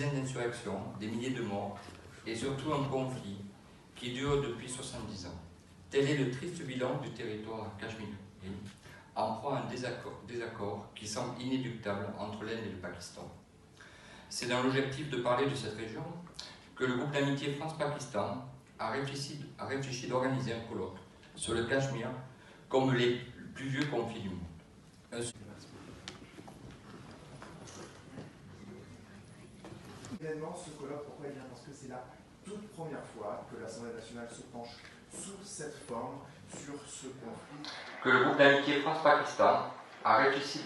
dizaines d'insurrections, des milliers de morts et surtout un conflit qui dure depuis 70 ans. Tel est le triste bilan du territoire cachemire, en proie à un désaccord qui semble inéluctable entre l'Inde et le Pakistan. C'est dans l'objectif de parler de cette région que le groupe d'amitié France-Pakistan a réfléchi d'organiser un colloque sur le Cachemire comme les plus vieux conflits du monde. Évidemment, ce colloque, pourquoi il vient? Parce que c'est la toute première fois que l'Assemblée nationale se penche sous cette forme, sur ce conflit. Que le groupe d'amitié France-Pakistan a réfléchi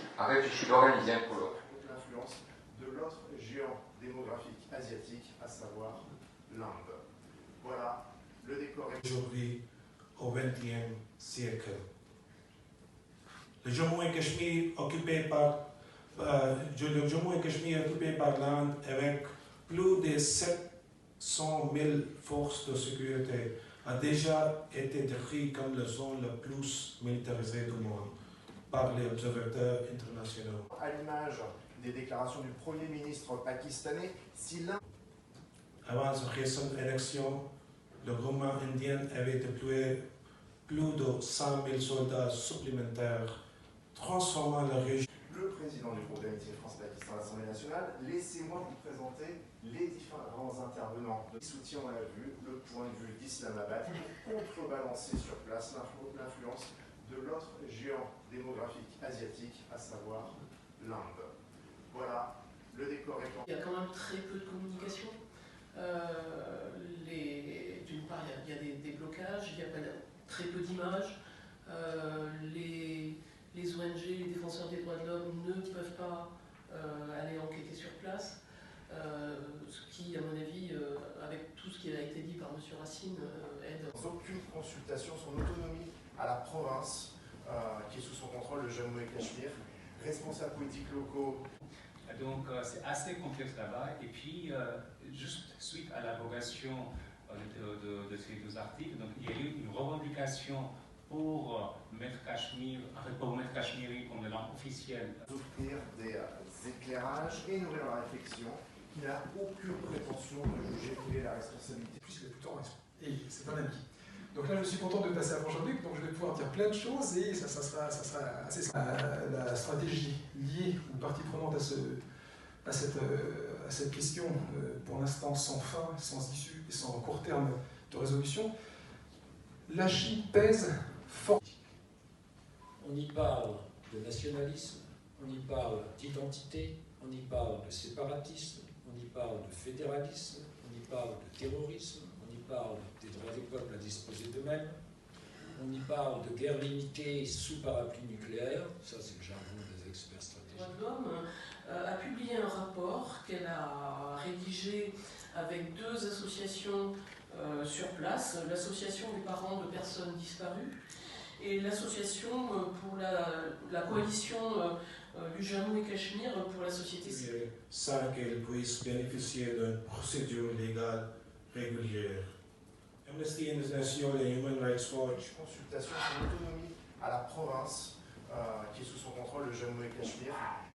d'organiser un colloque. L'influence de l'autre géant démographique asiatique, à savoir l'Inde. Voilà, le décor est... Aujourd'hui, au XXe siècle. Le Jammu et Cachemire occupé par l'Inde avec plus de 700 000 forces de sécurité a déjà été décrit comme la zone la plus militarisée du monde par les observateurs internationaux. À l'image des déclarations du Premier ministre pakistanais, si l'Inde... Avant sa récente élection, le gouvernement indien avait déployé plus de 100 000 soldats supplémentaires, transformant la région. Le président du groupe d'amitié France-Pakistan à l'Assemblée nationale, laissez-moi vous présenter les différents intervenants. Le soutien, on l'a vu, le point de vue d'Islamabad pour contrebalancer sur place l'influence de l'autre géant démographique asiatique, à savoir l'Inde. Voilà, le décor est... Il y a quand même très peu de communication. D'une part, il y a des blocages, il y a très peu d'images. Les ONG, les défenseurs des droits de l'homme ne peuvent pas aller enquêter sur place. Ce qui, à mon avis, avec tout ce qui a été dit par M. Racine, aide. Sans aucune consultation, son autonomie à la province, qui est sous son contrôle, le Jammu et Cachemire, responsables politiques locaux. Donc c'est assez complexe là-bas. Et puis, juste suite à l'abrogation de ces deux articles, donc, il y a eu une revendication pour mettre Cachemire comme la langue officielle. Offrir des éclairages et nourrir la réflexion, qui n'a aucune prétention de juger quelle est la responsabilité. Puisqu'il a tout le temps raison. Et c'est un ami. Donc là, je suis content de passer à Jean-Luc, donc je vais pouvoir dire plein de choses et ça sera assez simple. La stratégie liée aux parties prenantes à cette question, pour l'instant sans fin, sans issue et sans court terme de résolution, la Chine pèse fort. On y parle de nationalisme, on y parle d'identité, on y parle de séparatisme, on y parle de fédéralisme, on y parle de terrorisme, on y parle des droits des peuples à disposer d'eux-mêmes, on y parle de guerre limitée sous parapluie nucléaire, ça c'est le jargon des experts stratégiques. Le droit de l'homme a publié un rapport qu'elle a rédigé avec deux associations sur place, l'association des parents de personnes disparues et l'association pour la coalition du Jammu et Cachemire pour la société civile. Sans qu'elle puisse bénéficier d'une procédure légale régulière. Amnesty International et Human Rights Watch. Consultation sur l'autonomie à la province, qui est sous son contrôle, le Jammu et Cachemire.